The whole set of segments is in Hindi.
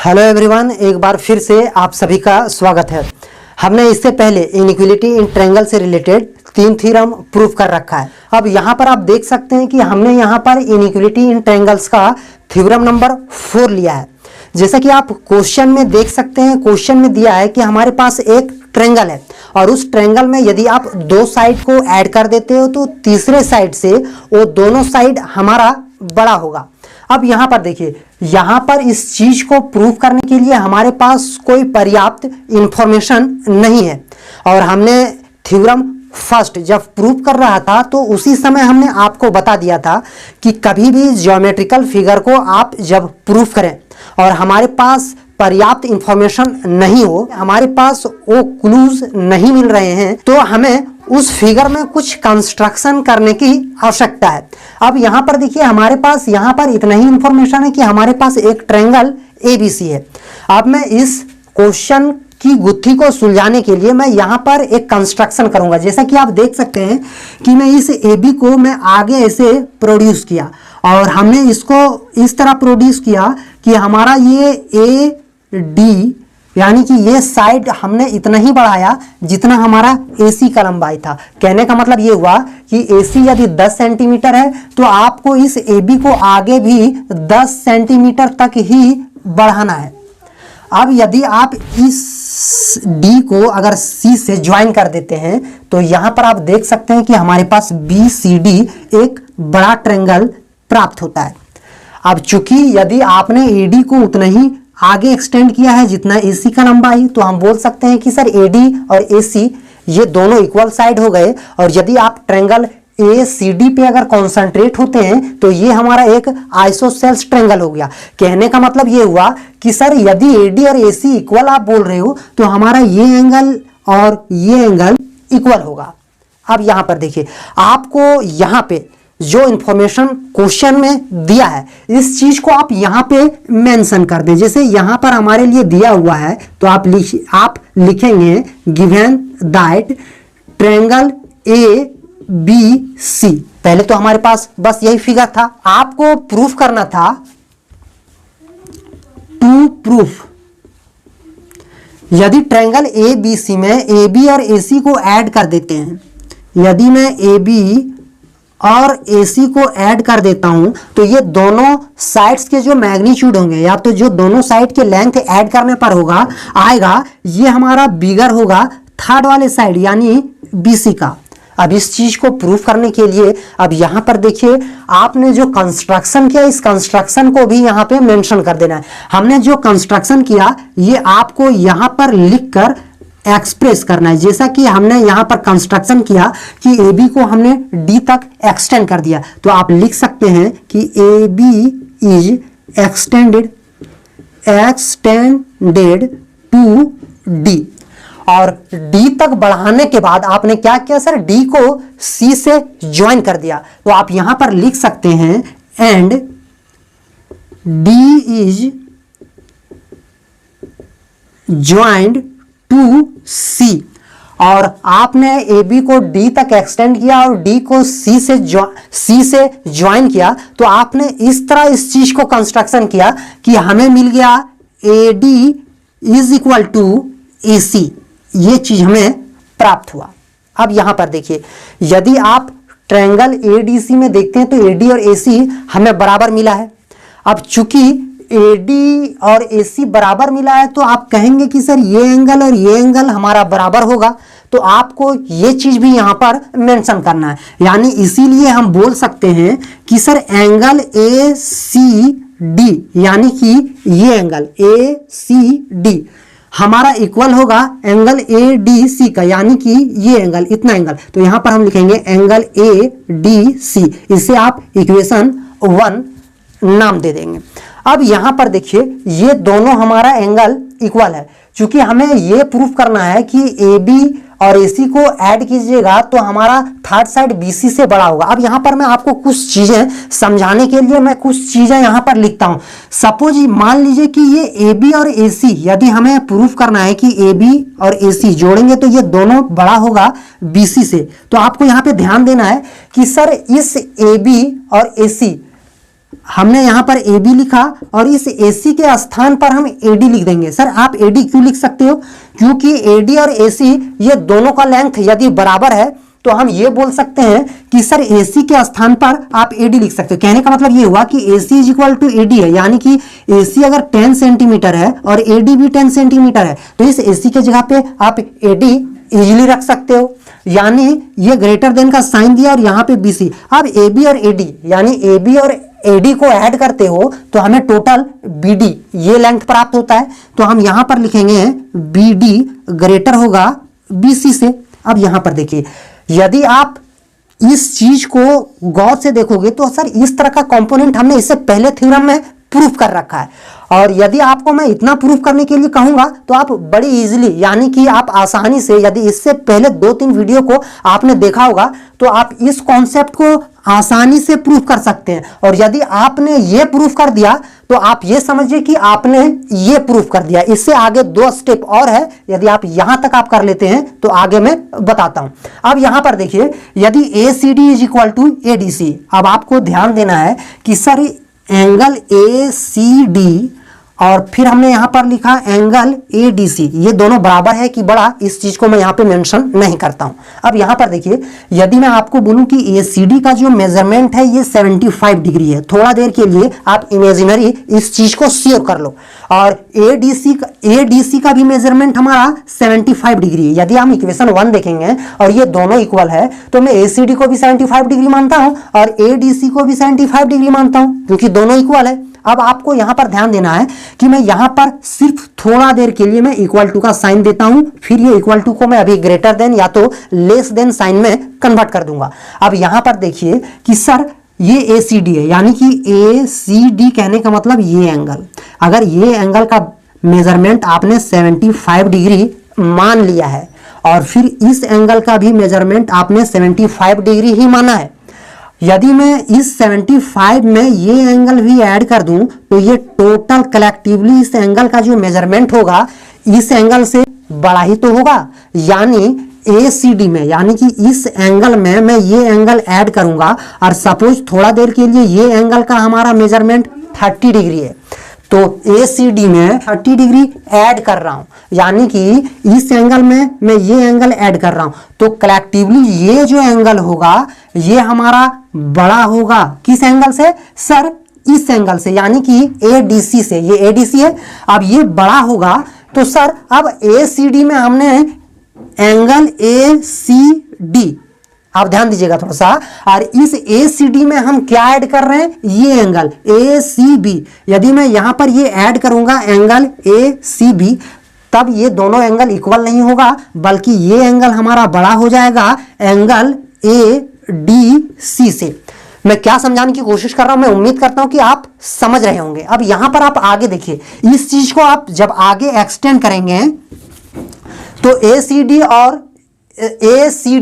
हेलो एवरीवन, एक बार फिर से आप सभी का स्वागत है। हमने इससे पहले इनइक्वालिटी इन ट्रायंगल से रिलेटेड 3 थ्योरम प्रूफ कर रखा है। अब यहाँ पर आप देख सकते हैं कि हमने यहाँ पर इनइक्वालिटी इन ट्रायंगल्स का थ्योरम नंबर 4 लिया है। जैसा कि आप क्वेश्चन में देख सकते हैं, क्वेश्चन में दिया है कि हमारे पास एक ट्रायंगल है और उस ट्रायंगल में यदि आप दो साइड को ऐड कर देते हो तो तीसरे साइड से वो दोनों साइड हमारा बड़ा होगा। अब यहाँ पर देखिए, यहाँ पर इस चीज को प्रूव करने के लिए हमारे पास कोई पर्याप्त इंफॉर्मेशन नहीं है और हमने थ्योरम फर्स्ट जब प्रूव कर रहा था तो उसी समय हमने आपको बता दिया था कि कभी भी ज्योमेट्रिकल फिगर को आप जब प्रूव करें और हमारे पास पर्याप्त इंफॉर्मेशन नहीं हो, हमारे पास वो क्लूज नहीं मिल रहे हैं, तो हमें उस फिगर में कुछ कंस्ट्रक्शन करने की आवश्यकता है। अब यहाँ पर देखिए, हमारे पास यहाँ पर इतना ही इंफॉर्मेशन है कि हमारे पास एक ट्रायंगल ABC है। अब मैं इस क्वेश्चन की गुत्थी को सुलझाने के लिए मैं यहाँ पर एक कंस्ट्रक्शन करूंगा। जैसा कि आप देख सकते हैं कि मैं इस AB को मैं आगे ऐसे प्रोड्यूस किया और हमने इसको इस तरह प्रोड्यूस किया कि हमारा ये AD यानी कि ये साइड हमने इतना ही बढ़ाया जितना हमारा AC का लंबाई था। कहने का मतलब ये हुआ कि AC यदि 10 सेंटीमीटर है तो आपको इस AB को आगे भी 10 सेंटीमीटर तक ही बढ़ाना है। अब यदि आप इस D को अगर C से ज्वाइन कर देते हैं तो यहाँ पर आप देख सकते हैं कि हमारे पास BCD एक बड़ा ट्रायंगल प्राप्त होता है। अब चूंकि यदि आपने AD को उतना ही आगे एक्सटेंड किया है जितना AC का लंबाई, तो हम बोल सकते हैं कि सर AD और AC ये दोनों इक्वल साइड हो गए और यदि आप ट्रायंगल ACD पे अगर कॉन्सेंट्रेट होते हैं तो ये हमारा एक आइसोसेल्स ट्रायंगल हो गया। कहने का मतलब ये हुआ कि सर यदि AD और AC इक्वल आप बोल रहे हो तो हमारा ये एंगल और ये एंगल इक्वल होगा। अब यहां पर देखिए, आपको यहां पे जो इंफॉर्मेशन क्वेश्चन में दिया है इस चीज को आप यहाँ पे मेंशन कर दें। जैसे यहाँ पर हमारे लिए दिया हुआ है तो आप लिखेंगे गिवन दैट ट्रायंगल ABC। पहले तो हमारे पास बस यही फिगर था, आपको प्रूफ करना था टू प्रूफ यदि ट्रायंगल ABC में AB और AC को ऐड कर देते हैं, यदि मैं AB और AC को ऐड कर देता हूं तो ये दोनों साइड्स के जो मैग्नीट्यूड होंगे या तो जो दोनों साइड के लेंथ ऐड करने पर होगा आएगा, ये हमारा बिगर होगा थर्ड वाले साइड यानी BC का। अब इस चीज को प्रूफ करने के लिए अब यहां पर देखिए, आपने जो कंस्ट्रक्शन किया इस कंस्ट्रक्शन को भी यहां पे मेंशन कर देना है। हमने जो कंस्ट्रक्शन किया ये आपको यहां पर लिखकर एक्सप्रेस करना है। जैसा कि हमने यहां पर कंस्ट्रक्शन किया कि AB को हमने D तक एक्सटेंड कर दिया, तो आप लिख सकते हैं कि AB is extended to D और D तक बढ़ाने के बाद आपने क्या किया सर, D को C से ज्वाइन कर दिया। तो आप यहां पर लिख सकते हैं and D is joined to C और आपने AB को D तक एक्सटेंड किया और D को C से ज्वाइन किया, तो आपने इस तरह इस चीज को कंस्ट्रक्शन किया कि हमें मिल गया AD is equal to AC। ये चीज हमें प्राप्त हुआ। अब यहां पर देखिए, यदि आप ट्रायंगल ADC में देखते हैं तो AD और AC हमें बराबर मिला है। अब चूंकि AD और AC बराबर मिला है तो आप कहेंगे कि सर ये एंगल और ये एंगल हमारा बराबर होगा, तो आपको ये चीज भी यहां पर मेंशन करना है। यानी इसीलिए हम बोल सकते हैं कि सर एंगल ACD यानी कि ये एंगल ACD हमारा इक्वल होगा एंगल ADC का, यानी कि ये एंगल इतना एंगल, तो यहां पर हम लिखेंगे एंगल ADC। इसे आप इक्वेशन 1 नाम दे देंगे। अब यहां पर देखिए, ये दोनों हमारा एंगल इक्वल है। चूंकि हमें ये प्रूफ करना है कि AB और AC को ऐड कीजिएगा तो हमारा थर्ड साइड BC से बड़ा होगा। अब यहां पर मैं आपको कुछ चीजें समझाने के लिए मैं कुछ चीजें यहां पर लिखता हूं। सपोज मान लीजिए कि ये AB और AC यदि हमें प्रूफ करना है कि AB और AC जोड़ेंगे तो ये दोनों बड़ा होगा BC से, तो आपको यहां पे ध्यान देना है कि सर इस AB और AC हमने यहाँ पर ए बी लिखा और इस ए सी के स्थान पर हम ए डी लिख देंगे। सर आप ए डी क्यों लिख सकते हो? क्योंकि ए डी और ए सी ये दोनों का लेंथ यदि बराबर है तो हम ये बोल सकते हैं कि सर ए सी के स्थान पर आप ए डी लिख सकते हो। कहने का मतलब ये हुआ कि A C is equal to A D है, यानी कि ए सी अगर 10 सेंटीमीटर है और ए डी भी 10 सेंटीमीटर है तो इस ए सी के जगह पे आप ए डी इजिली रख सकते हो। यानी ये ग्रेटर देन का साइन दिया और यहाँ पे बी सी। अब ए बी और ए डी यानी ए बी और एडी को ऐड करते हो तो हमें टोटल बीडी ये लेंथ प्राप्त होता है। तो हम यहां पर लिखेंगे बीडी ग्रेटर होगा बीसी से। अब यहां पर देखिए, यदि आप इस चीज को गौर से देखोगे तो सर इस तरह का कंपोनेंट हमने इससे पहले थ्योरम में प्रूफ कर रखा है। और यदि आपको मैं इतना प्रूफ करने के लिए कहूंगा तो आप बड़ी इजीली यानी कि आप आसानी से, यदि इससे पहले 2-3 वीडियो को आपने देखा होगा तो आप इस कॉन्सेप्ट को आसानी से प्रूफ कर सकते हैं। और यदि आपने ये प्रूफ कर दिया तो आप ये समझिए कि आपने ये प्रूफ कर दिया। इससे आगे 2 स्टेप और है, यदि आप यहां तक आप कर लेते हैं तो आगे मैं बताता हूं। अब यहां पर देखिए, यदि A C D is equal to A D C, अब आपको ध्यान देना है कि sir angle A C D और फिर हमने यहां पर लिखा एंगल ए डी सी, ये दोनों बराबर है कि बड़ा, इस चीज को मैं यहां पे मेंशन नहीं करता हूं। अब यहां पर देखिए, यदि मैं आपको बोलूं कि ए सी डी का जो मेजरमेंट है ये 75 डिग्री है, थोड़ा देर के लिए आप इमेजिनरी इस चीज को श्योर कर लो। और ए डी सी का भी मेजरमेंट हमारा 75 डिग्री है। यदि हम इक्वेशन 1 देखेंगे और ये दोनों इक्वल है तो मैं ए सी डी को भी 75 डिग्री मानता हूं और ए डी सी को भी 75 डिग्री मानता हूं, क्योंकि दोनों इक्वल है। अब आपको यहां पर ध्यान देना है कि मैं यहां पर सिर्फ थोड़ा देर के लिए मैं इक्वल टू का साइन देता हूं, फिर ये इक्वल टू को मैं अभी ग्रेटर देन या तो लेस देन साइन में कन्वर्ट कर दूंगा। अब यहां पर देखिए कि सर ये ए सी डी है, यानी कि ए सी डी कहने का मतलब ये एंगल, अगर ये एंगल का मेजरमेंट आपने 75 डिग्री मान लिया है और फिर इस एंगल का भी मेजरमेंट आपने 75 डिग्री ही माना है, यदि मैं इस 75 में ये एंगल भी ऐड कर दूं तो ये टोटल कलेक्टिवली इस एंगल का जो मेजरमेंट होगा इस एंगल से बड़ा ही तो होगा। यानी ए सी डी में, यानी कि इस एंगल में मैं ये एंगल ऐड करूंगा और सपोज थोड़ा देर के लिए ये एंगल का हमारा मेजरमेंट 30 डिग्री है, तो ए सी डी में 30 डिग्री ऐड कर रहा हूं, यानी कि इस एंगल में मैं ये एंगल ऐड कर रहा हूं, तो कलेक्टिवली ये जो एंगल होगा ये हमारा बड़ा होगा। किस एंगल से? सर इस एंगल से, यानी कि ए डी सी से। ये ए डी सी है, अब ये बड़ा होगा तो सर अब ए सी डी में हमने एंगल ए सी डी, आप ध्यान दीजिएगा थोड़ा सा, और इस ए सी डी में हम क्या ऐड कर रहे हैं? ये एंगल ए सी बी। यदि मैं यहां पर ये ऐड करूंगा एंगल ए सी बी, तब ये दोनों एंगल इक्वल नहीं होगा, बल्कि ये एंगल हमारा बड़ा हो जाएगा एंगल ए डी सी से। मैं क्या समझाने की कोशिश कर रहा हूं, मैं उम्मीद करता हूं कि आप समझ रहे होंगे। अब यहां पर आप आगे देखिए, इस चीज को आप जब आगे एक्सटेंड करेंगे तो ए सी डी और ए सी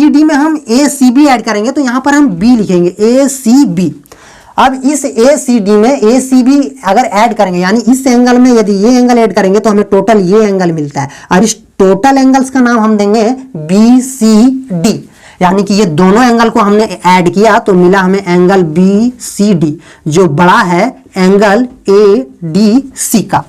डी में हम ए सी बी ऐड करेंगे तो यहां पर हम बी लिखेंगे, ए सी बी। अब इस ए सी डी में ए सी बी अगर ऐड करेंगे, यानी इस एंगल में यदि ये एंगल ऐड करेंगे तो हमें टोटल ये एंगल मिलता है, और इस टोटल एंगल्स का नाम हम देंगे बी सी डी। यानी कि ये दोनों एंगल को हमने ऐड किया तो मिला हमें एंगल बी सी डी, जो बड़ा है एंगल ए डी सी का।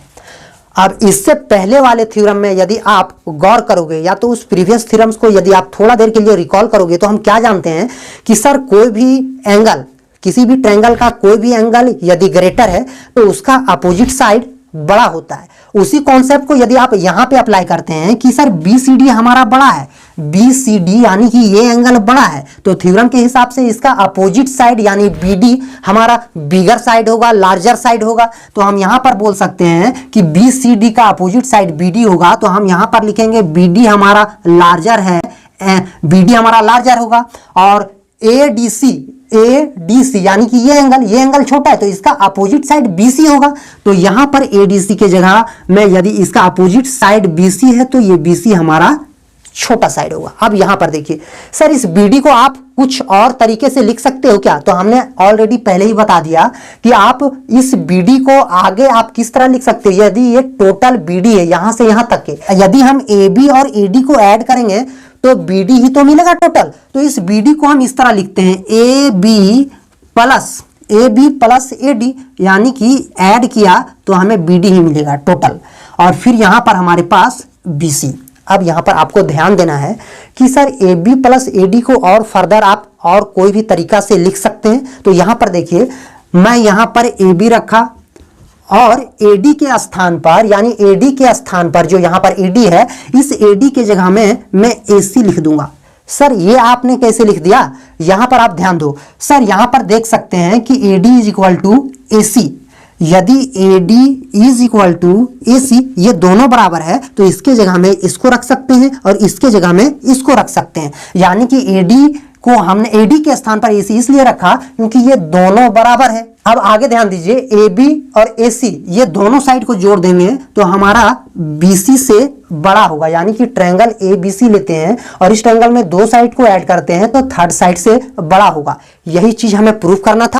अब इससे पहले वाले थ्योरम में यदि आप गौर करोगे या तो उस प्रीवियस थ्योरम्स को यदि आप थोड़ा देर के लिए रिकॉल करोगे तो हम क्या जानते हैं कि सर कोई भी एंगल, किसी भी ट्रायंगल का कोई भी एंगल यदि ग्रेटर है तो उसका अपोजिट साइड बड़ा होता है। उसी कॉन्सेप्ट को यदि आप यहां पे अप्लाई करते हैं कि सर बी सी डी हमारा बड़ा है, बी सी डी यानी कि ये एंगल बड़ा है, तो थ्योरम के हिसाब से इसका अपोजिट साइड यानी बी डी हमारा बिगर साइड होगा, लार्जर साइड होगा। तो हम यहां पर बोल सकते हैं कि बी सी डी का अपोजिट साइड बी डी होगा, तो हम यहां पर लिखेंगे बी डी हमारा लार्जर है, बी डी हमारा लार्जर होगा। और ए डी सी यानी कि ये एंगल छोटा है तो इसका अपोजिट साइड BC होगा, तो यहां पर ADC के जगह में यदि इसका अपोजिट साइड BC है तो ये BC हमारा छोटा साइड होगा। अब यहां पर देखिए सर, इस BD को आप कुछ और तरीके से लिख सकते हो क्या? तो हमने ऑलरेडी पहले ही बता दिया कि आप इस BD को आगे आप किस तरह लिख सकते हो। यदि ये टोटल BD है यहां से यहां तक के, यदि हम AB और AD को ऐड करेंगे तो BD ही तो मिलेगा टोटल, तो इस BD को हम इस तरह लिखते हैं AB plus AB plus AD, यानी कि ऐड किया तो हमें BD ही मिलेगा टोटल, और फिर यहाँ पर हमारे पास BC। अब यहाँ पर आपको ध्यान देना है कि सर AB प्लस AD को और फर्दर आप और कोई भी तरीका से लिख सकते हैं। तो यहाँ पर देखिए, मैं यहाँ पर AB रखा और AD के स्थान पर, यानी AD के स्थान पर जो यहाँ पर AD है, इस AD के जगह में मैं AC लिख दूंगा। सर ये आपने कैसे लिख दिया, यहां पर आप ध्यान दो। सर यहां पर देख सकते हैं कि AD is equal to AC, यदि AD is equal to AC, ये दोनों बराबर है तो इसके जगह में इसको रख सकते हैं और इसके जगह में इसको रख सकते हैं। यानी कि AD को हमने AD के स्थान पर AC इसलिए रखा क्योंकि ये दोनों बराबर है। अब आगे ध्यान दीजिए, AB और AC ये दोनों साइड को जोड़ देंगे तो हमारा BC से बड़ा होगा, यानी कि ट्रायंगल ABC लेते हैं और इस ट्रायंगल में दो साइड को ऐड करते हैं तो थर्ड साइड से बड़ा होगा। यही चीज हमें प्रूफ करना था।